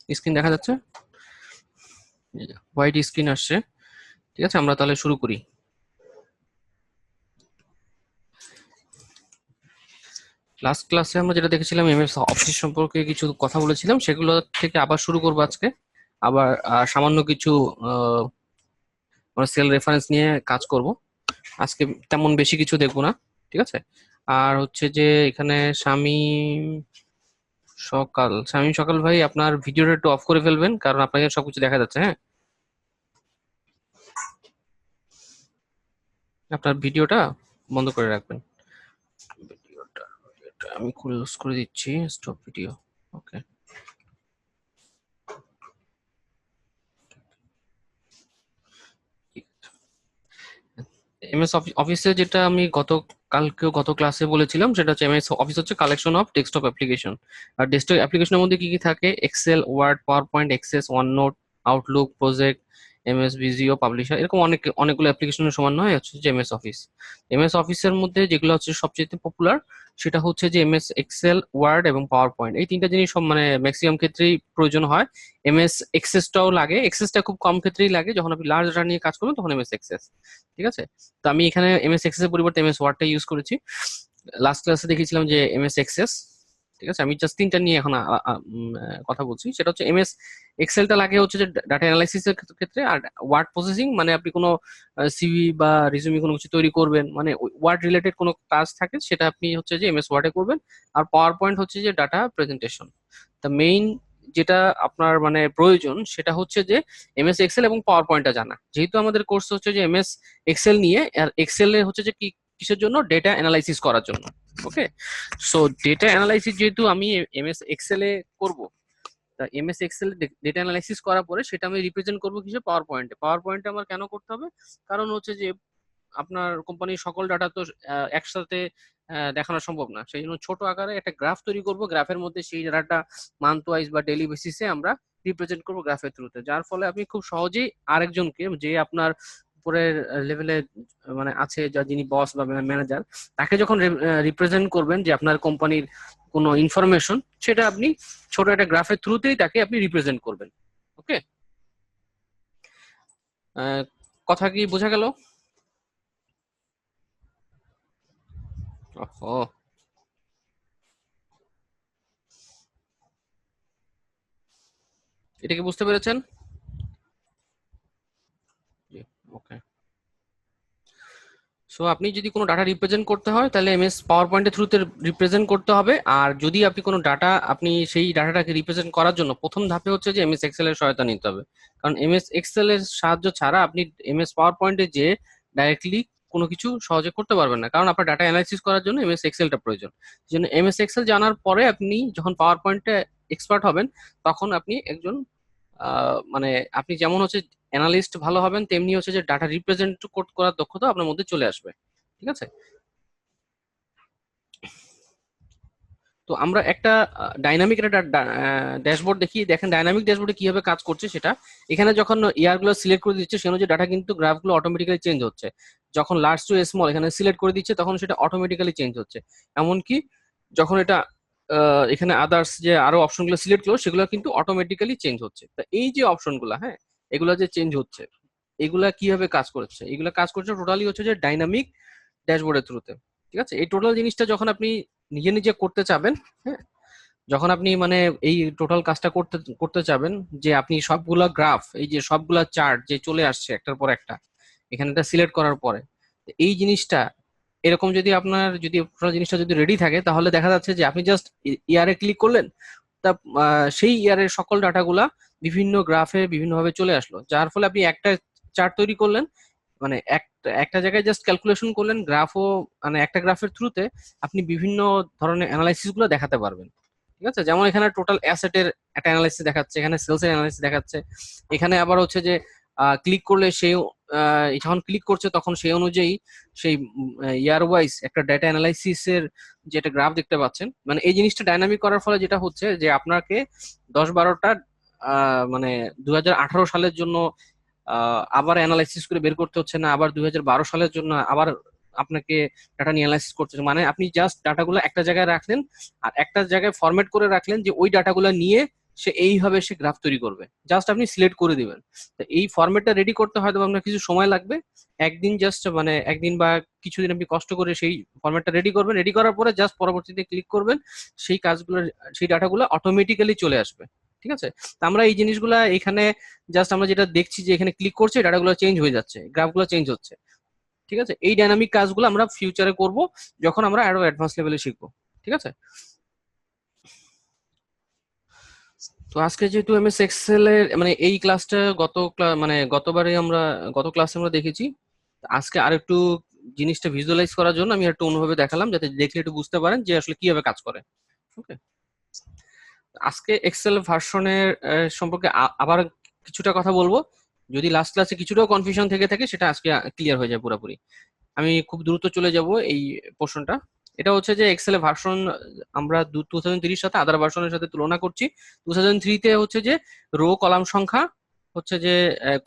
Screen দেখা যাচ্ছে, white screen আসছে। ঠিক আছে, আমরা তাহলে শুরু করি। লাস্ট ক্লাসে আমরা যেটা দেখেছিলাম এমএস অফিস সম্পর্কে কিছু কথা বলেছিলাম, সেগুলো থেকে আবার শুরু করবো আজকে। আবার সামান্য কিছু সেল রেফারেন্স নিয়ে কাজ করব আজকে। তেমন বেশি কিছু দেখবো না, ঠিক আছে। আর হচ্ছে যে এখানে শামীম সকাল ভাই, আপনার ভিডিওটা একটু অফ করে ফেলবেন, কারণ আপনাকে সবকিছু দেখা যাচ্ছে। হ্যাঁ, আপনার ভিডিওটা বন্ধ করে রাখবেন। ভিডিওটা এটা আমি ক্লোজ করে দিচ্ছি, স্টপ ভিডিও। ওকে। এমএস অফিসে যেটা আমি গত ক্লাসে বলেছিলাম, সেটা হচ্ছে এমএস অফিস হচ্ছে কালেকশন অফ ডেস্কটপ অ্যাপ্লিকেশন। আর ডেস্কটপ অ্যাপ্লিকেশনের মধ্যে কি কি থাকে? Excel, Word, PowerPoint, Access, OneNote, Outlook, Project, MS Visio, Publisher, এরকম অনেকগুলো অ্যাপ্লিকেশনের সমন্বয় হচ্ছে যে এমএস অফিস। এমএস অফিসের মধ্যে যেগুলো হচ্ছে সবচেয়ে পপুলার, সেটা হচ্ছে যে এমএস এক্সেল, ওয়ার্ড এবং পাওয়ার পয়েন্ট। এই তিনটা জিনিস সব মানে ম্যাক্সিমাম ক্ষেত্রেই প্রয়োজন হয়। এমএস এক্সেসটাও লাগে, এক্সেসটা খুব কম ক্ষেত্রেই লাগে, যখন আপনি লার্জ ডাটা নিয়ে কাজ করবেন তখন এমএস এক্সেস। ঠিক আছে, তো আমি এখানে এমএস এক্সেস এর পরিবর্তে এমএস ওয়ার্ডটা ইউজ করেছি। লাস্ট ক্লাসে দেখেছিলাম যে এমএস এক্সেস। ঠিক আছে, আমি জাস্ট তিনটা নিয়ে এখন কথা বলছি। সেটা হচ্ছে এমএস এক্সেলটা লাগে হচ্ছে যে ডাটা অ্যানালাইসিস এর ক্ষেত্রে, আর ওয়ার্ড প্রসেসিং মানে আপনি কোনো সিভি বা রিজুমি কোনো কিছু তৈরি করবেন, মানে ওয়ার্ড রিলেটেড কোনো কাজ থাকে সেটা আপনি হচ্ছে যে এমএস ওয়ার্ডে করবেন। আর পাওয়ার পয়েন্ট হচ্ছে যে ডাটা প্রেজেন্টেশন। তা মেইন যেটা আপনার মানে প্রয়োজন সেটা হচ্ছে যে এমএস এক্সেল এবং পাওয়ার পয়েন্টটা জানা। যেহেতু আমাদের কোর্স হচ্ছে যে এমএস এক্সেল নিয়ে, আর এক্সেল এ হচ্ছে যে কি কিসের জন্য? ডেটা অ্যানালাইসিস করার জন্য। ওকে, সো ডেটা অ্যানালাইসিস যেহেতু আমি এমএস এক্সেল এ করব, তা এমএস এক্সেল ডেটা অ্যানালাইসিস করার পরে সেটা আমি রিপ্রেজেন্ট করবো কিসে? পাওয়ার পয়েন্টে। পাওয়ার পয়েন্টে আমার কেন করতে হবে? কারণ হচ্ছে যে আপনার কোম্পানির সকল ডাটা তো একসাথে দেখানো সম্ভব না, সেই জন্য ছোট আকারে একটা গ্রাফ তৈরি করব। গ্রাফের মধ্যে সেই ডাটাটা মান্থ ওয়াইজ বা ডেইলি বেসিসে আমরা রিপ্রেজেন্ট করব গ্রাফের থ্রুতে, যার ফলে আপনি খুব সহজেই আরেকজনকে, যে আপনার উপরের লেভেলে মানে আছে, যা যিনি বস বা ম্যানেজার, তাকে যখন রিপ্রেজেন্ট করবেন যে আপনার কোম্পানির কোনো ইনফরমেশন, সেটা আপনি ছোট একটা গ্রাফের থ্রুতেই তাকে আপনি রিপ্রেজেন্ট করবেন। ওকে, কথা কি বোঝা গেল? ও, এটা কি বুঝতে পেরেছেন? জি, ওকে। সো আপনি যদি কোনো ডাটা রিপ্রেজেন্ট করতে হয় তাহলে এমএস পাওয়ার পয়েন্টের থ্রুতে রিপ্রেজেন্ট করতে হবে। আর যদি আপনি কোনো ডাটা, আপনি সেই ডাটাটাকে রিপ্রেজেন্ট করার জন্য প্রথম ধাপে হচ্ছে যে এমএস এক্সেল এর সহায়তা নিতে হবে। কারণ এমএস এক্সেল এর সাহায্য ছাড়া আপনি এমএস পাওয়ার পয়েন্টে যে ডাইরেক্টলি কোনো কিছু সহজে করতে পারবেন না, কারণ আপনার ডাটা অ্যানালাইসিস করার জন্য এমএস এক্সেলটা প্রয়োজন। এই জন্য এমএস এক্সেল জানার পরে আপনি যখন পাওয়ার পয়েন্টে এক্সপার্ট হবেন, তখন আপনি একজন মানে আপনি যেমন হচ্ছে অ্যানালিস্ট ভালো হবেন, তেমনি হচ্ছে যে ডাটা রিপ্রেজেন্ট করার দক্ষতা আপনার মধ্যে চলে আসবে। ঠিক আছে, তো আমরা একটা ডাইনামিক একটা ড্যাশবোর্ড দেখি। দেখেন ডাইনামিক ড্যাশবোর্ডে কিভাবে কাজ করছে সেটা। এখানে যখন ইয়ার গুলো সিলেক্ট করে দিচ্ছে, সে অনুযায়ী ডাটা কিন্তু গ্রাফগুলো অটোমেটিক্যালি চেঞ্জ হচ্ছে। যখন লার্জ টু স্মল এখানে সিলেক্ট করে দিচ্ছে, তখন সেটা অটোমেটিক্যালি চেঞ্জ হচ্ছে। এমনকি যখন এটা এখানে আদার্স যে আরো অপশনগুলো সিলেক্ট করলো, সেগুলো কিন্তু অটোমেটিক্যালি চেঞ্জ হচ্ছে। তা এই যে অপশনগুলো, হ্যাঁ, এগুলো যে চেঞ্জ হচ্ছে, এগুলা কিভাবে কাজ করছে? এগুলা কাজ করছে টোটালি হচ্ছে যে ডাইনামিক ড্যাশবোর্ডের থ্রুতে। ঠিক আছে, এই টোটাল জিনিসটা যখন আপনি নিজে নিজে করতে চাবেন, হ্যাঁ, যখন আপনি মানে এই টোটাল কাজটা করতে করতে চাবেন, যে আপনি সবগুলা গ্রাফ, এই যে সবগুলা চার্ট যে চলে আসছে একটার পর একটা, এখানে এটা সিলেক্ট করার পরে এই জিনিসটা এরকম যদি আপনার যদি টোটাল জিনিসটা যদি রেডি থাকে, তাহলে দেখা যাচ্ছে যে আপনি জাস্ট ইয়ারে ক্লিক করলেন, তা সেই ইয়ারের সকল ডাটাগুলা বিভিন্ন গ্রাফে বিভিন্নভাবে চলে আসলো, যার ফলে আপনি একটা চার্ট তৈরি করলেন, মানে একটা একটা জায়গায় জাস্ট ক্যালকুলেশন করলেন গ্রাফও, মানে একটা গ্রাফের থ্রুতে আপনি বিভিন্ন ধরনের অ্যানালাইসিস গুলো দেখাতে পারবেন। ঠিক আছে, যেমন এখানে টোটাল অ্যাসেটের একটা অ্যানালাইসিস দেখাচ্ছে, এখানে সেলস এর অ্যানালাইসিস দেখাচ্ছে। এখানে আবার হচ্ছে যে ক্লিক করলে সেই যখন ক্লিক করছে তখন সেই অনুযায়ী সেই ইয়ার ওয়াইজ একটা ডেটা অ্যানালাইসিস এর যেটা গ্রাফ দেখতে পাচ্ছেন। মানে এই জিনিসটা ডাইনামিক করার ফলে যেটা হচ্ছে যে আপনাকে 10-12টা মানে 2018 সালের জন্য আবার অ্যানালাইসিস করে বের করতে হচ্ছে না, আবার 2012 সালের জন্য আবার আপনাকে ডাটা নিয়ে অ্যানালাইসিস করতে হচ্ছে। মানে আপনি জাস্ট ডাটাগুলো একটা জায়গায় রাখলেন, আর একটা জায়গায় ফরম্যাট করে রাখলেন, যে ওই ডাটাগুলো নিয়ে সে এইভাবে সে গ্রাফ তৈরি করবে, জাস্ট আপনি সিলেক্ট করে দিবেন। তো এই ফরম্যাটটা রেডি করতে হয়তো আপনার কিছু সময় লাগবে, একদিন জাস্ট মানে একদিন বা কিছুদিন আপনি কষ্ট করে সেই ফরম্যাটটা রেডি করবেন, রেডি করার পরে জাস্ট পরবর্তীতে ক্লিক করবেন, সেই কাজগুলো সেই ডাটাগুলো অটোমেটিক্যালি চলে আসবে। ঠিক আছে, তো আমরা এই জিনিসগুলা এখানে জাস্ট আমরা যেটা দেখছি যে এখানে ক্লিক করছে ডাটাগুলো চেঞ্জ হয়ে যাচ্ছে, গ্রাফগুলো চেঞ্জ হচ্ছে। ঠিক আছে, এই ডাইনামিক কাজগুলো আমরা ফিউচারে করব যখন আমরা আরো অ্যাডভান্স লেভেলে শিখবো। ঠিক আছে, তো আজকে যেহেতু এমএস এক্সেল এর মানে এই ক্লাসটা মানে গতবারে আমরা গত ক্লাসে আমরা দেখেছি, আজকে আর একটু জিনিসটা ভিজুয়ালাইজ করার জন্য আমি একটু অন্যভাবে দেখালাম, যাতে দেখলে একটু বুঝতে পারেন যে আসলে কিভাবে কাজ করে। ওকে, আজকে এক্সেল ভার্সনের সম্পর্কে আবার কিছুটা কথা বলবো। যদি লাস্ট ক্লাসে কিছুটাও কনফিউশন থেকে থাকে সেটা আজকে ক্লিয়ার হয়ে যায় পুরোপুরি। আমি খুব দ্রুত চলে যাব এই পোর্শনটা। এটা হচ্ছে যে এক্সেল এর ভার্সন আমরা 2003 সাথে আদার ভার্সনের সাথে তুলনা করছি। 2003 তে হচ্ছে যে রো কলাম সংখ্যা হচ্ছে যে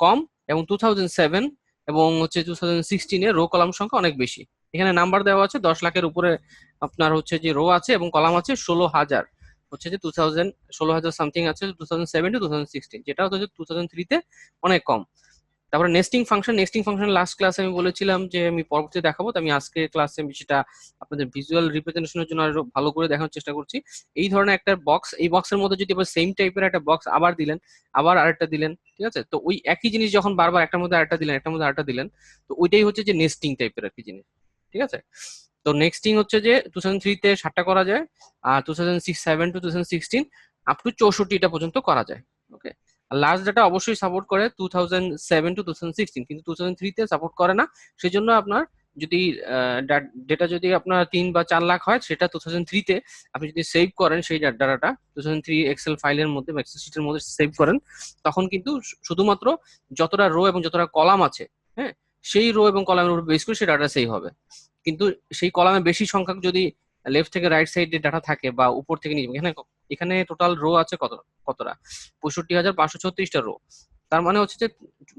কম, এবং 2007 এবং হচ্ছে 2016 রো কলাম সংখ্যা অনেক বেশি। এখানে নাম্বার দেওয়া আছে 10 লাখের উপরে আপনার হচ্ছে যে রো আছে, এবং কলাম আছে 16,000, হচ্ছে যে 16,000 সামথিং আছে 2007 to 2016, যেটা হচ্ছে 2003-তে অনেক কম। তারপরে নেস্টিং ফাংশন লাস্ট ক্লাসে আমি বলেছিলাম যে আমি পরবর্তীতে দেখাবো, তো আমি আজকে ক্লাসে আমি সেটা আপনাদের ভিজুয়াল রিপ্রেজেন্টেশনের জন্য আরো ভালো করে দেখানোর চেষ্টা করছি। এই ধরনের একটা বক্স, এই বক্সের মধ্যে যদি আবার সেম টাইপের একটা বক্স আবার দিলেন, আবার আরেকটা দিলেন, ঠিক আছে, তো ওই একই জিনিস যখন বারবার একটার মধ্যে আরেকটা দিলেন, একটার মধ্যে আরেকটা দিলেন, তো ওইটাই হচ্ছে যে নেস্টিং টাইপের আর কি জিনিস। ঠিক আছে, তো নেক্সটিং হচ্ছে যে 2003-তে 60টা করা যায়, আর 2007 to 2016 আপ টু 64টা পর্যন্ত করা যায়। ওকে, লাস্ট ডাটা অবশ্যই সাপোর্ট করে 2007 to 2016, কিন্তু 2003-তে সাপোর্ট করে না। সেজন্য আপনার যদি ডেটা যদি আপনার 3 বা 4 লাখ হয়, সেটা 2003-তে আপনি যদি সেভ করেন সেই ডাটাটা 2003 এক্সেল ফাইলের মধ্যে বা এক্সেল শিটের মধ্যে সেভ করেন, তখন কিন্তু শুধুমাত্র যতটা রো এবং যতটা কলাম আছে, হ্যাঁ, সেই রো এবং কলামের উপর বেস করে সেই ডাটা সেভ হবে। কিন্তু সেই কলামে বেশি সংখ্যক যদি লেফট থেকে রাইট সাইডে ডাটা থাকে বা উপর থেকে নিচে, এখানে এখানে টোটাল রো আছে কতটা 65,536টা রো। তার মানে হচ্ছে যে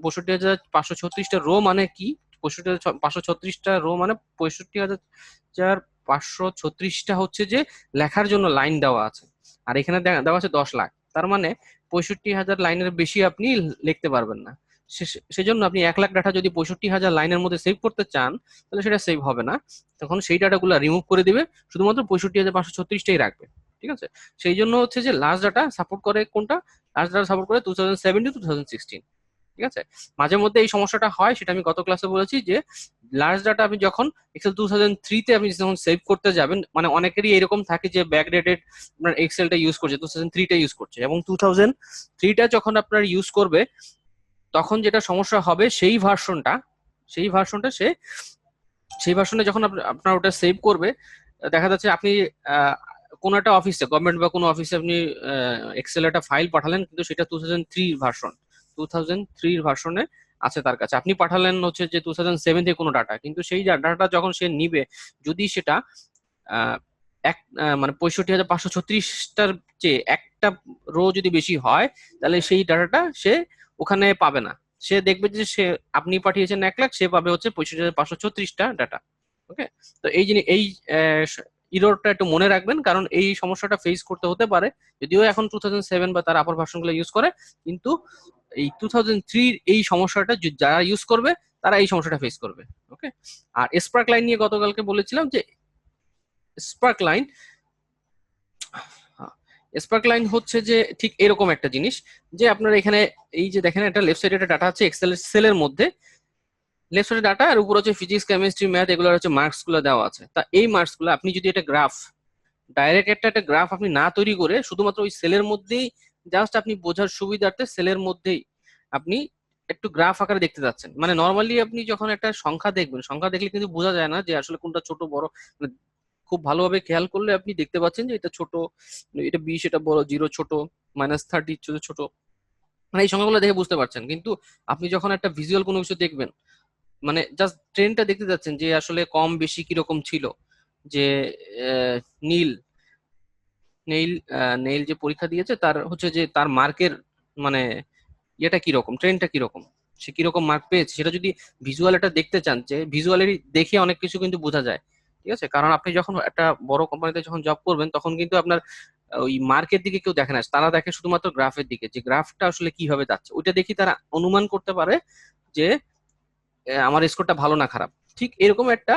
65,536টা রো মানে কি, 65,536টা রো মানে 65,536টা হচ্ছে যে লেখার জন্য লাইন দেওয়া আছে, আর এখানে দেওয়া আছে 10 লাখ। তার মানে 65,000 লাইনের বেশি আপনি লিখতে পারবেন না। সেজন্য আপনি 1 লাখ ডাটা যদি 65,000 লাইনের মধ্যে সেভ করতে চান, তাহলে সেটা সেভ হবে না, তখন সেই ডাটাগুলো রিমুভ করে দিবে, শুধুমাত্র 65,536টাই রাখবে। ঠিক আছে, সেই জন্য হচ্ছে যে লাস্ট ডাটা সাপোর্ট করে কোনটা, লাস্ট ডাটা সাপোর্ট করে 2007 to 2016। ঠিক আছে, মাঝে মধ্যে এই সমস্যাটা হয়, সেটা আমি গত ক্লাসে বলেছি যে লাস্ট ডাটা আপনি যখন এক্সেল 2003-তে আপনি যখন সেভ করতে যাবেন, মানে অনেকেরই এরকম থাকে যে ব্যাকডেটেড আপনার এক্সেলটা ইউজ করছে, 2003টা ইউজ করছে, এবং 2003টা যখন আপনার ইউজ করবে, তখন যেটা সমস্যা হবে সেই ভার্সনটা সেই ভার্সনে যখন আপনার ওটা সেভ করবে, দেখা যাচ্ছে আপনি কোন একটা অফিসে, গভর্নমেন্ট বা কোনো অফিসে আপনি এক্সেল একটা ফাইল পাঠালেন, কিন্তু সেটা 2003 ভার্সনে আছে তার কাছে, আপনি পাঠালেন হচ্ছে যে 2007 থেকে কোনো ডাটা, কিন্তু সেই ডাটাটা যখন সে নিবে, যদি সেটা আহ, এক মানে 65,536টার চেয়ে একটা রো যদি বেশি হয়, তাহলে সেই ডাটাটা সে ওখানে পাবে না। সে দেখবে যে সে আপনি পাঠিয়েছেন 1 লাখ, সে পাবে হচ্ছে 65,536টা ডাটা। ওকে, তো এই জিনিস এই ইররটা একটু মনে রাখবেন, কারণ এই সমস্যাটা ফেস করতে হতে পারে, যদিও এখন 2007 বা তার আপার ভার্সন গুলো ইউজ করে, কিন্তু এই 2003 এই সমস্যাটা যারা ইউজ করবে তারা এই সমস্যাটা ফেস করবে। ওকে, আর স্পার্ক লাইন নিয়ে গতকালকে বলেছিলাম যে স্পার্ক লাইন স্পার্ক লাইন হচ্ছে যে ঠিক এরকম একটা জিনিস, যে আপনার এখানে এই যে দেখেন একটা লেফট সাইডে একটা ডাটা আছে এক্সেল সেলের মধ্যে, লেফট সাইডে ডাটা, আর উপর হচ্ছে ফিজিক্স কেমিস্ট্রি ম্যাথ, এগুলোর হচ্ছে মার্কস গুলো দেওয়া আছে। তা এই মার্কস গুলো আপনি যদি একটা গ্রাফ, ডাইরেক্ট একটা গ্রাফ আপনি না তৈরি করে শুধুমাত্র ওই সেলের মধ্যেই জাস্ট আপনি বোঝার সুবিধার্থে সেলের মধ্যেই আপনি একটু গ্রাফ আকারে দেখতে যাচ্ছেন, মানে নর্মালি আপনি যখন একটা সংখ্যা দেখবেন, সংখ্যা দেখলে কিন্তু বোঝা যায় না যে আসলে কোনটা ছোট বড়, মানে খুব ভালোভাবে খেয়াল করলে আপনি দেখতে পাচ্ছেন যে এটা ছোট, এটা 20, এটা বড়, 0 ছোট, -30 ছোট ছোট, মানে এই সংখ্যাগুলো দেখে বুঝতে পারছেন। কিন্তু আপনি যখন একটা ভিজুয়াল কোনো কিছু দেখবেন, মানে জাস্ট ট্রেনটা দেখতে যাচ্ছেন যে আসলে কম বেশি কিরকম ছিল, যে আহ, নীল নেইল নেইল যে পরীক্ষা দিয়েছে তার হচ্ছে যে তার মার্কের মানে ইয়েটা কিরকম, ট্রেনটা কিরকম, সে কিরকম মার্ক পেয়েছে, সেটা যদি ভিজুয়াল এটা দেখতে চান, যে ভিজুয়ালি দেখে অনেক কিছু কিন্তু বোঝা যায়। ঠিক আছে, কারণ আপনি যখন একটা বড় কোম্পানিতে যখন জব করবেন, তখন কিন্তু আপনার ওই মার্কের দিকে কেউ দেখে না, তারা দেখে শুধুমাত্র গ্রাফের দিকে, যে গ্রাফটা আসলে কিভাবে যাচ্ছে ওইটা দেখি তারা অনুমান করতে পারে যে আমার স্কোরটা ভালো না খারাপ। ঠিক এরকম একটা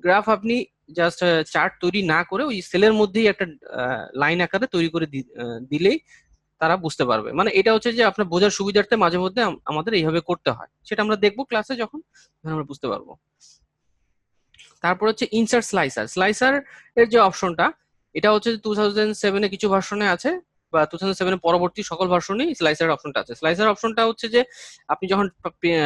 গ্রাফ আপনি জাস্ট চার্ট তৈরি না করে ওই সেলের মধ্যেই একটা লাইন আকারে তৈরি করে দিলেই তারা বুঝতে পারবে। মানে এটা হচ্ছে যে আপনার বোঝার সুবিধার্থে মাঝে মধ্যে আমাদের এইভাবে করতে হয়, সেটা আমরা দেখবো ক্লাসে যখন আমরা বুঝতে পারবো। তারপর হচ্ছে ইনসার্ট স্লাইসার। স্লাইসার এর যে অপশনটা, এটা হচ্ছে 2007 কিছু ভার্সনে আছে, বা 2007 পরবর্তী সকল ভার্সনেই স্লাইসার অপশনটা আছে। স্লাইসার অপশনটা হচ্ছে যে আপনি যখন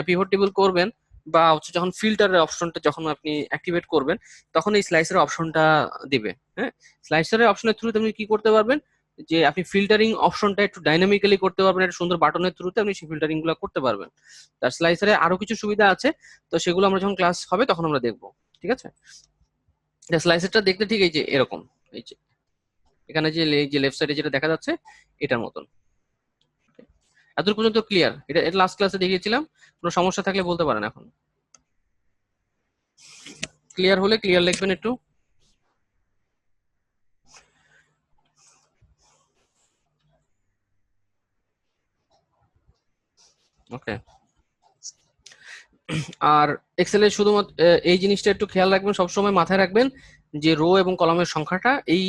পিভট টেবিল করবেন বা হচ্ছে যখন ফিল্টারের অপশনটা যখন আপনি অ্যাক্টিভেট করবেন, তখন এই স্লাইসারের অপশনটা দিবে। হ্যাঁ, স্লাইসারের অপশনের থ্রুতে আপনি কি করতে পারবেন, যে আপনি ফিল্টারিং অপশনটা একটু ডাইনামিক্যালি করতে পারবেন, একটা সুন্দর বাটনের থ্রুতে আপনি সেই ফিল্টারিং গুলো করতে পারবেন। তার স্লাইসারে আরো কিছু সুবিধা আছে, তো সেগুলো আমরা যখন ক্লাস হবে তখন আমরা দেখবো। ঠিক আছে, স্লাইসারটা দেখতে ঠিক এই যে এরকম, এই যে এখানে যে এই যে লেফট সাইডে যেটা দেখা যাচ্ছে এটার মতন। এতদূর পর্যন্ত ক্লিয়ার? এটা লাস্ট ক্লাসে দেখিয়েছিলাম, কোনো সমস্যা থাকলে বলতে পারেন। এখন ক্লিয়ার হলে ক্লিয়ার লিখবেন একটু। ওকে, আর এক্সেলে শুধুমাত্র এই জিনিসটা একটু খেয়াল রাখবেন, সবসময় মাথায় রাখবেন যে রো এবং কলামের সংখ্যাটা, এই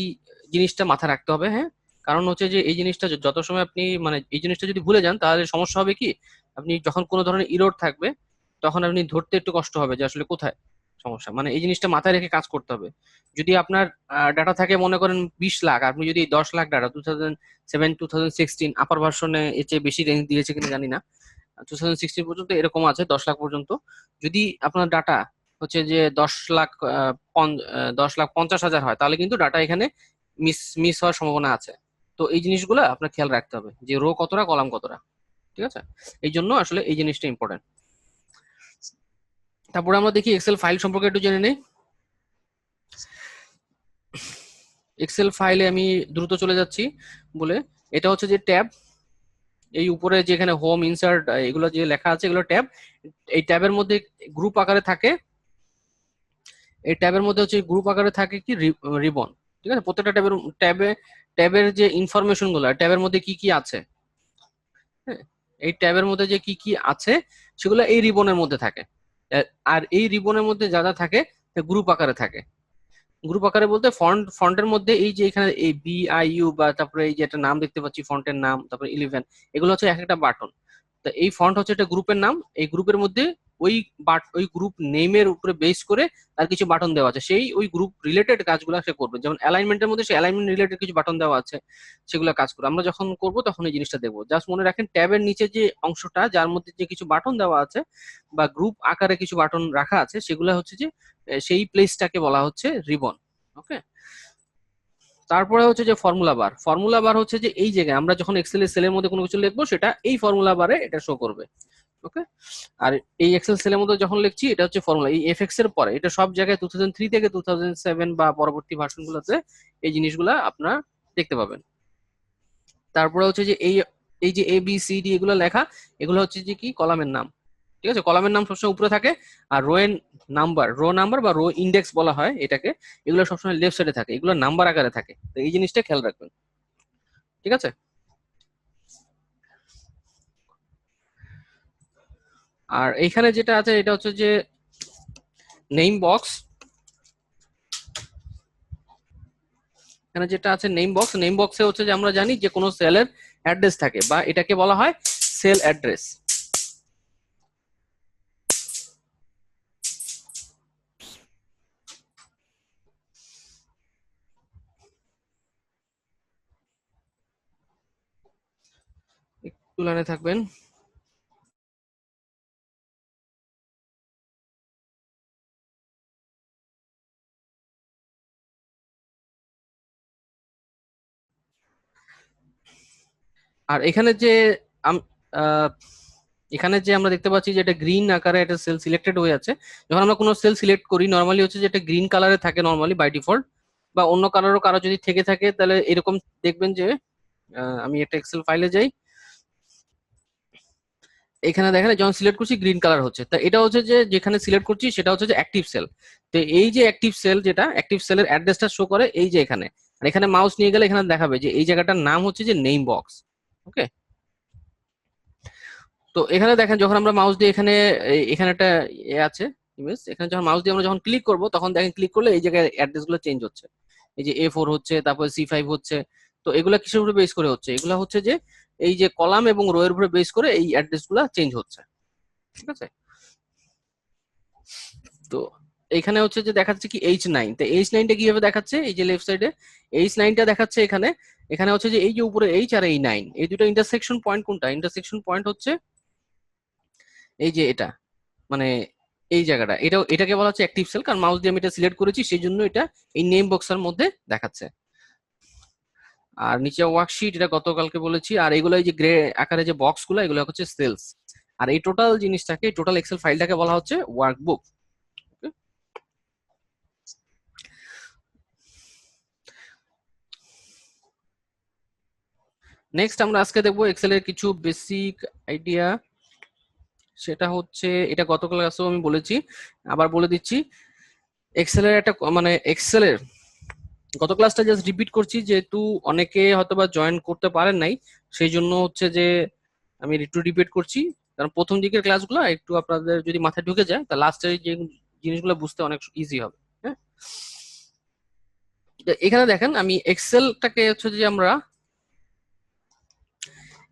জিনিসটা মাথায় রাখতে হবে। হ্যাঁ, কারণ হচ্ছে যে এই জিনিসটা যত সময় আপনি মানে এই জিনিসটা যদি ভুলে যান তাহলে সমস্যা হবে কি, আপনি যখন কোনো ধরনের ইরর থাকবে তখন আপনি ধরতে একটু কষ্ট হবে যে আসলে কোথায় সমস্যা। মানে এই জিনিসটা মাথায় রেখে কাজ করতে হবে। যদি আপনার ডাটা থাকে মনে করেন 20 লাখ, আপনি যদি 10 লাখ ডাটা 2007 2016 আপার ভার্সনে এর চেয়ে বেশি রেঞ্জ দিয়েছে কিনা জানি না, 2016 পর্যন্ত এরকম আছে 10 লাখ পর্যন্ত। যদি আপনার ডাটা হচ্ছে যে 10 লাখ 10,50,000 হয়, তাহলে কিন্তু ডাটা এখানে মিস মিস হওয়ার সম্ভাবনা আছে। তো এই জিনিসগুলো আপনার খেয়াল রাখতে হবে যে রো কতটা কলাম কতটা। ঠিক আছে, এই জন্য আসলে এই জিনিসটা ইম্পর্টেন্ট। তারপরে আমরা দেখি এক্সেল ফাইল সম্পর্কে একটু জেনে নেই। এক্সেল ফাইলে আমি দ্রুত চলে যাচ্ছি বলে, এটা হচ্ছে যে ট্যাব, এই উপরে যেখানে হোম ইনসার্ট এগুলো যে লেখা আছে এগুলো ট্যাব। এই ট্যাবের মধ্যে গ্রুপ আকারে থাকে, এই ট্যাবের মধ্যে হচ্ছে গ্রুপ আকারে থাকে কি রিবন। ঠিক আছে, প্রত্যেকটা ট্যাবের যে ইনফরমেশন গুলো ট্যাবের মধ্যে কি কি আছে, হ্যাঁ, এই ট্যাবের মধ্যে যে কি কি আছে সেগুলো এই রিবনের মধ্যে থাকে। আর এই রিবনের মধ্যে যা যা থাকে গ্রুপ আকারে থাকে। গ্রুপ আকারে বলতে ফন্টের মধ্যে এই যে এখানে এই BIU বা তারপরে এই যে একটা নাম দেখতে পাচ্ছি ফন্টের নাম, তারপরে 11, এগুলো হচ্ছে এক একটা বাটন। তো এই ফন্ট হচ্ছে একটা গ্রুপের নাম, এই গ্রুপের মধ্যে ওই গ্রুপ নেমের উপরে বেস করে আর কিছু বাটন দেওয়া আছে, সেই ওই গ্রুপ রিলেটেড কাজগুলো সে করবে। যেমন অ্যালাইনমেন্টের মধ্যে সে অ্যালাইনমেন্ট রিলেটেড কিছু বাটন দেওয়া আছে, সেগুলো কাজ করবে। আমরা যখন করব তখন এই জিনিসটা দেখবো। জাস্ট মনে রাখেন ট্যাবের নিচে যে অংশটা যার মধ্যে যে কিছু বাটন দেওয়া আছে বা গ্রুপ আকারে কিছু বাটন রাখা আছে, সেগুলো হচ্ছে যে সেই প্লেসটাকে বলা হচ্ছে রিবন। ওকে, তারপরে হচ্ছে যে ফর্মুলা বার। ফর্মুলা বার হচ্ছে যে এই জায়গায় আমরা যখন এক্সেল সেলের মধ্যে কোনো কিছু লিখবো সেটা এই ফর্মুলা বারে এটা শো করবে। ওকে, আর এই এক্সেল সেলের মধ্যে যখন লিখছি এটা হচ্ছে ফর্মুলা, এই এফএক্স এর পরে এটা সব জায়গায় 2003 থেকে 2007 বা পরবর্তী ভার্সন গুলোতে এই জিনিসগুলা আপনারা দেখতে পাবেন। তারপরে হচ্ছে যে এই এই যে ABCD এগুলো লেখা, এগুলো হচ্ছে যে কি কলামের নাম। ঠিক আছে, কলামের নাম সবসময় উপরে থাকে, আর রো নাম্বার বা রো ইন্ডেক্স বলা হয় এটাকে, এগুলো সবসময় লেফট সাইডে থাকে, এগুলো নাম্বার আকারে থাকে। তো এই জিনিসটা খেয়াল রাখবেন। ঠিক আছে, আর এইখানে যেটা আছে এটা হচ্ছে যে নেম বক্স। এখানে যেটা আছে নেম বক্স, নেম বক্সে হচ্ছে যে আমরা জানি যে কোনো সেলের অ্যাড্রেস থাকে, বা এটাকে বলা হয় সেল অ্যাড্রেস। একটু লাইনে থাকবেন। আর এখানে যে আম- আহ, এখানে যে আমরা দেখতে পাচ্ছি যে এটা গ্রিন আকারে একটা সেল সিলেক্টেড হয়ে আছে। যখন আমরা কোনো সেল সিলেক্ট করি নর্মালি হচ্ছে যে এটা গ্রিন কালারে থাকে নর্মালি বাই ডিফল্ট, বা অন্য কালারও কারো যদি থেকে থাকে তাহলে এরকম দেখবেন যে আমি একটা এক্সেল ফাইলে যাই, এখানে দেখেন যখন সিলেক্ট করছি গ্রিন কালার হচ্ছে। তা এটা হচ্ছে যে যেখানে সিলেক্ট করছি সেটা হচ্ছে যে অ্যাক্টিভ সেল। তো এই যে অ্যাক্টিভ সেল, যেটা অ্যাক্টিভ সেলের অ্যাড্রেসটা শো করে এই যে এখানে, আর এখানে মাউস নিয়ে গেলে এখানে দেখাবে যে এই জায়গাটার নাম হচ্ছে যে নেম বক্স। ওকে, তো এখানে দেখেন যখন আমরা মাউস দিয়ে এখানে এখানে একটা আছে ইমেজ, এখানে যখন মাউস দিয়ে আমরা যখন ক্লিক করব তখন দেখেন ক্লিক করলে এই জায়গায় অ্যাড্রেস গুলো চেঞ্জ হচ্ছে। এই যে A4 হচ্ছে, তারপর C5 হচ্ছে। তো এগুলা কিসের উপরে বেস করে হচ্ছে? এগুলা হচ্ছে যে এই যে কলাম এবং রো এর উপরে বেস করে এই অ্যাড্রেস গুলা চেঞ্জ হচ্ছে। ঠিক আছে, তো এখানে হচ্ছে যে দেখাচ্ছে কি H9। তো H9টা কিভাবে দেখাচ্ছে? এই যে লেফট সাইডে H9টা দেখাচ্ছে এখানে। এখানে হচ্ছে যে এই যে উপরে H আর এই 9, এই দুটো ইন্টারসেকশন পয়েন্ট কোনটা? ইন্টারসেকশন পয়েন্ট হচ্ছে এই যে এটা, মানে এই জায়গাটা, এটাকে বলা হচ্ছে অ্যাক্টিভ সেল। কারণ মাউস দিয়ে আমি এটা সিলেক্ট করেছি সেই জন্য এটা এই নেম বক্সের মধ্যে দেখাচ্ছে। আর নিচে ওয়ার্কশিট, এটা গতকালকে বলেছি। আর এগুলো এই যে গ্রে আকারে যে বক্স গুলো, এগুলো হচ্ছে সেলস। আর এই টোটাল জিনিসটাকে, টোটাল এক্সেল ফাইলটাকে বলা হচ্ছে ওয়ার্কবুক। নেক্সট আমরা আজকে দেখবো এক্সেলের কিছু বেসিক আইডিয়া। সেটা হচ্ছে, এটা গত ক্লাসেও আমি বলেছি, আবার বলে দিচ্ছি। এক্সেলের একটা মানে এক্সেলের গত ক্লাসটা জাস্ট রিপিট করছি, যেহেতু অনেকে হয়তোবা জয়েন করতে পারেন নাই, সেই জন্য হচ্ছে যে আমি একটু রিপিট করছি। কারণ প্রথম দিকের ক্লাসগুলো একটু আপনাদের যদি মাথায় ঢুকে যায়, তা লাস্টের যে জিনিসগুলো বুঝতে অনেক ইজি হবে। হ্যাঁ, তো এখানে দেখেন আমি এক্সেলটাকে হচ্ছে যে আমরা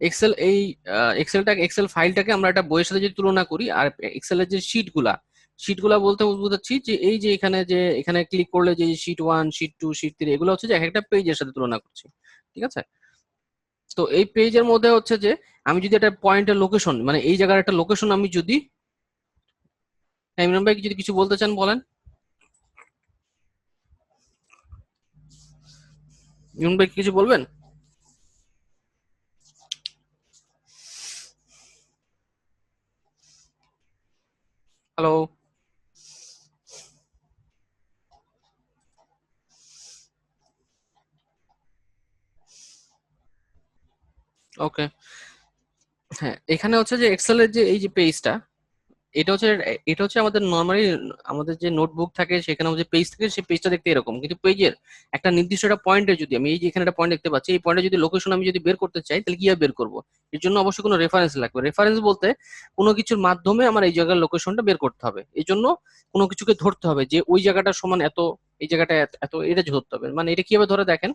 এক্সেল এই এক্সেল ফাইলটাকে আমরা একটা বইয়ের সাথে যদি তুলনা করি, আর এক্সেলের যে শিটগুলা বলতে বোঝাচ্ছি যে এই যে এখানে এখানে ক্লিক করলে যে শিট 1, শিট 2, শিট 3, এগুলো হচ্ছে যে এক একটা পেজের সাথে তুলনা করছি। ঠিক আছে, তো এই পেজের মধ্যে হচ্ছে যে আমি যদি একটা পয়েন্টের লোকেশন, মানে এই জায়গার একটা লোকেশন আমি যদি, হ্যাঁ, ইমরান ভাই যদি কিছু বলতে চান বলেন। ইমরান ভাই কিছু বলবেন? হ্যালো। ওকে, হ্যাঁ, এখানে হচ্ছে যে এক্সেলের যে এই যে পেজটা, এটা হচ্ছে আমাদের নর্মালি আমাদের যে নোটবুক থাকে সেখানে যে পেজ থাকে, সেই পেজটা দেখতে এরকম। কিন্তু পেজের একটা নির্দিষ্ট একটা পয়েন্টে যদি আমি এই যে এখানে একটা পয়েন্ট দেখতে পাচ্ছি, এই পয়েন্টে যদি লোকেশন আমি যদি বের করতে চাই, তাহলে কিভাবে বের করবো? এর জন্য অবশ্যই কোনো রেফারেন্স লাগবে। রেফারেন্স বলতে কোনো কিছুর মাধ্যমে আমার এই জায়গার লোকেশনটা বের করতে হবে। এই জন্য কোনো কিছুকে ধরতে হবে যে ওই জায়গাটা সমান এত, এই জায়গাটা এত এত, এটা ধরতে হবে। মানে এটা কিভাবে ধরে দেখেন,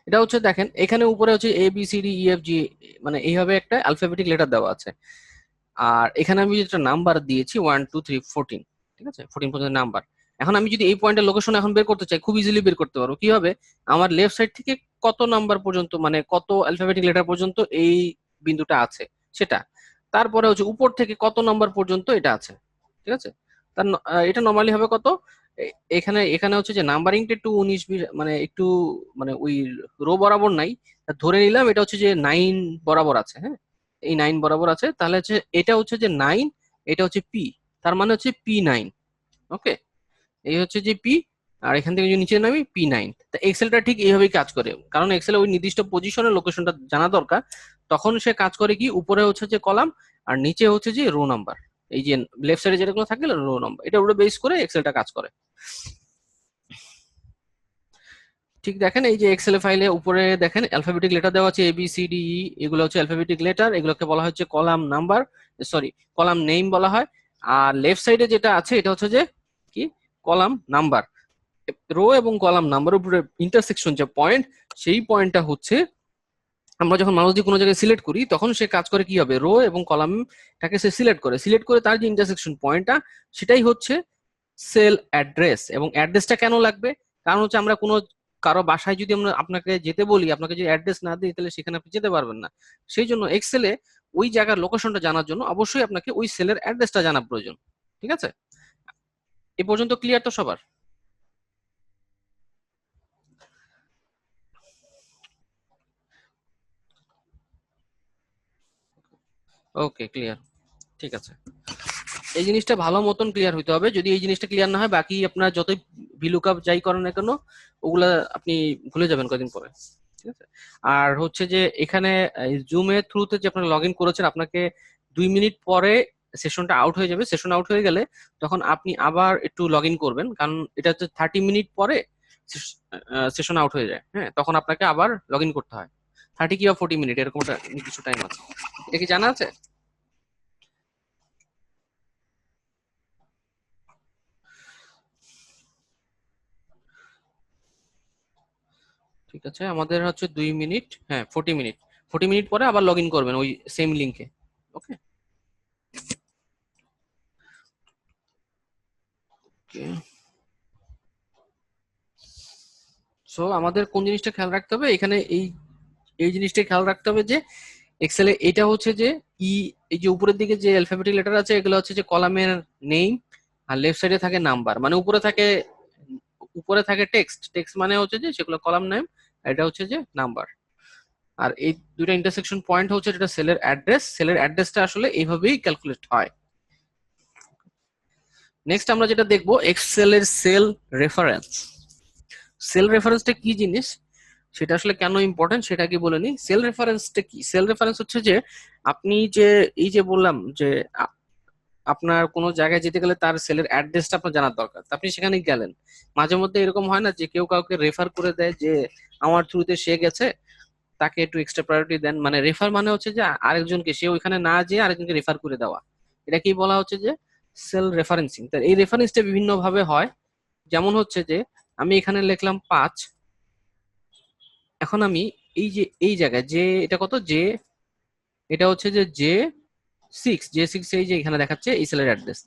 এটা হচ্ছে দেখেন এখানে উপরে হচ্ছে ABCDEFG, মানে এইভাবে একটা অ্যালফাবেটিক লেটার দেওয়া আছে। আর এখানে আমি যেটা নাম্বার দিয়েছি 1 2 3 14, ঠিক আছে, 14 পর্যন্ত নাম্বার। এখন আমি যদি এই পয়েন্টের লোকেশন এখন বের করতে চাই, খুব ইজিলি বের করতে পারবো। কি হবে? আমার লেফট সাইড থেকে কত নাম্বার পর্যন্ত, মানে কত অ্যালফাবেটিক লেটার পর্যন্ত এই বিন্দুটা আছে সেটা, তারপরে হচ্ছে উপর থেকে কত নাম্বার পর্যন্ত এটা আছে। ঠিক আছে, এটা নর্মালি হবে কত, এখানে এখানে হচ্ছে যে নাম্বারিংটা একটু 19 20, মানে একটু, মানে ওই রো বরাবর নাই। তা ধরে নিলাম এটা হচ্ছে যে 9 বরাবর আছে। হ্যাঁ, এই 9 বরাবর আছে, তাহলে হচ্ছে এটা হচ্ছে যে 9, এটা হচ্ছে পি, তার মানে হচ্ছে P9। ওকে, এই হচ্ছে যে পি, আর এখান থেকে যদি নিচে নামি P9। তা এক্সেলটা ঠিক এইভাবেই কাজ করে, কারণ এক্সেল ওই নির্দিষ্ট পজিশনের লোকেশনটা জানা দরকার। তখন সে কাজ করে কি, উপরে হচ্ছে যে কলাম আর নিচে হচ্ছে যে রো নাম্বার। এই যে লেফট সাইডে যেগুলো থাকে রো নাম্বার, এটা উপরে বেস করে এক্সেলটা কাজ করে। ঠিক দেখেন এই যে এক্সেল ফাইলে উপরে দেখেন অ্যালফাবেটিক লেটার দেওয়া আছে ABCDE, এগুলো হচ্ছে অ্যালফাবেটিক লেটার, এগুলোকে বলা হচ্ছে column number, sorry column name বলা হয়। আর লেফট সাইডে যেটা আছে এটা হচ্ছে যে কি, কলাম নাম্বার। রো এবং কলাম নাম্বার উপরে ইন্টারসেকশন যে পয়েন্ট, সেই পয়েন্টটা হচ্ছে আমরা যখন মাউস দিয়ে কোনো জায়গায় সিলেক্ট করি তখন সে কাজ করে কি হবে, রো এবং কলামটাকে সে সিলেক্ট করে তার যে ইন্টারসেকশন পয়েন্টটা, সেটাই হচ্ছে সেল অ্যাড্রেস। এবং অ্যাড্রেসটা কেন লাগবে? কারণ হচ্ছে আমরা কোনো কারো বাসায় যদি আমরা আপনাকে যেতে বলি, আপনাকে যদি অ্যাড্রেস না দিই তাহলে সেখানে আপনি যেতে পারবেন না। সেই জন্য এক্সেলে ওই জায়গার লোকেশনটা জানার জন্য অবশ্যই আপনাকে ওই সেলের অ্যাড্রেসটা জানা প্রয়োজন। ঠিক আছে, এ পর্যন্ত ক্লিয়ার তো সবার? ওকে, ক্লিয়ার। ঠিক আছে, এই জিনিসটা ভালো মতন ক্লিয়ার হইতে হবে। যদি এই জিনিসটা ক্লিয়ার না হয়, বাকি আপনার যতই ভিলুকাপ যাই করেন না কেন, ওগুলা আপনি ভুলে যাবেন কদিন পরে। ঠিক আছে, আর হচ্ছে যে এখানে জুমের থ্রুতে যে আপনারা লগ ইন করেছেন, আপনাকে 2 মিনিট পরে সেশনটা আউট হয়ে যাবে। সেশন আউট হয়ে গেলে তখন আপনি আবার একটু লগ ইন করবেন, কারণ এটা হচ্ছে 30 মিনিট পরে সেশন আউট হয়ে যায়। হ্যাঁ, তখন আপনাকে আবার লগ ইন করতে হয়। 30 কি বা 40 মিনিট এরকম একটা কিছু টাইম আছে। এটা কি জানা আছে? ঠিক আছে, আমাদের হচ্ছে 2 মিনিট, হ্যাঁ 40 মিনিট। 40 মিনিট পরে আবার লগ ইন করবেন ওই সেম লিঙ্কে। ওকে। সো আমাদের কোন জিনিসটা খেয়াল রাখতে হবে এখানে, এই এই জিনিসটা খেয়াল রাখতে হবে যে এক্সেলে এটা হচ্ছে যে ই, এই যে উপরের দিকে যে অ্যালফাবেটিক লেটার আছে এগুলো হচ্ছে যে কলামের নেম, আর লেফট সাইডে থাকে নাম্বার, মানে উপরে থাকে টেক্সট, টেক্সট মানে হচ্ছে যে সেগুলো কলাম নেম, আর এটা হচ্ছে যে নাম্বার। আর এই দুইটা ইন্টারসেকশন পয়েন্ট হচ্ছে যেটা সেলের অ্যাড্রেস, সেলের অ্যাড্রেসটা আসলে এইভাবেই ক্যালকুলেট হয়। নেক্সট আমরা যেটা দেখবো এক্সেল এর সেল রেফারেন্স। সেল রেফারেন্সটা কি জিনিস, সেটা আসলে কেন ইম্পর্টেন্ট সেটা কি বলে নি। সেল রেফারেন্সটা কি? সেল রেফারেন্স হচ্ছে যে আপনি যে এই যে বললাম যে আপনার কোনো জায়গায় যেতে গেলে তার সেলের অ্যাড্রেসটা আপনার জানার দরকার, তা আপনি সেখানে গেলেন। মাঝে মধ্যে এরকম হয় না যে কেউ কাউকে রেফার করে দেয় যে আমার থ্রুতে সে গেছে, তাকে একটু এক্সট্রা প্রায়োরিটি দেন। মানে রেফার মানে হচ্ছে যে আরেকজনকে, সে ওইখানে না যেয়ে আরেকজনকে রেফার করে দেওয়া, এটা কি বলা হচ্ছে যে সেল রেফারেন্সিং। তার এই রেফারেন্সটা বিভিন্ন ভাবে হয়। যেমন হচ্ছে যে আমি এখানে লিখলাম 5, এখন আমি এই যে এই জায়গায় যে এটা কত, যে এটা হচ্ছে যে J6, এই যে এখানে দেখাচ্ছে এই সেলের অ্যাড্রেস।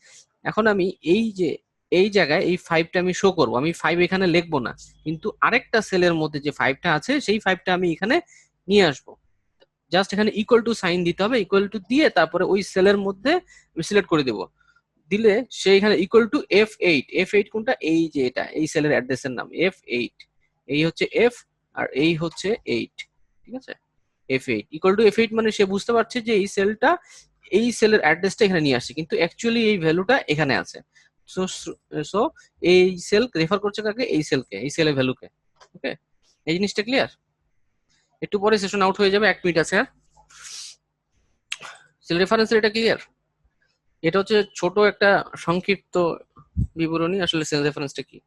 এখন আমি এই যে এই জায়গায় এই 5টা আমি শো করব, আমি 5 এখানে লিখবো না, কিন্তু আরেকটা সেলের মধ্যে যে 5টা আছে সেই 5টা আমি এখানে নিয়ে আসবো। জাস্ট এখানে ইকুয়াল টু সাইন দিতে হবে, ইকুয়াল টু দিয়ে তারপরে ওই সেলের মধ্যে আমি সিলেক্ট করে দেবো। দিলে সে এখানে ইকুয়াল টু F8, F8 কোনটা, এই যে এটা এই সেলের অ্যাড্রেসের নাম F8, এই হচ্ছে F আর এই হচ্ছে 8। ঠিক আছে, F8 ইকুয়াল টু F8 মানে সে বুঝতে পারছে যে এই সেলটা, এই সেলের অ্যাড্রেসটা এখানে নিয়ে আসছে, কিন্তু অ্যাকচুয়ালি এই ভ্যালুটা এখানে আছে। সো সো এই সেল রেফার করছে কাকে, এই সেলকে, এই সেলের ভ্যালুকে। ওকে, এই জিনিসটা ক্লিয়ার? একটু পরে সেশন আউট হয়ে যাবে, 1 মিনিট আছে আর। সেল রেফারেন্সের এটা ক্লিয়ার? এটা হচ্ছে ছোট একটা সংক্ষিপ্ত বিবরণী আসলে সেল রেফারেন্সটা কি।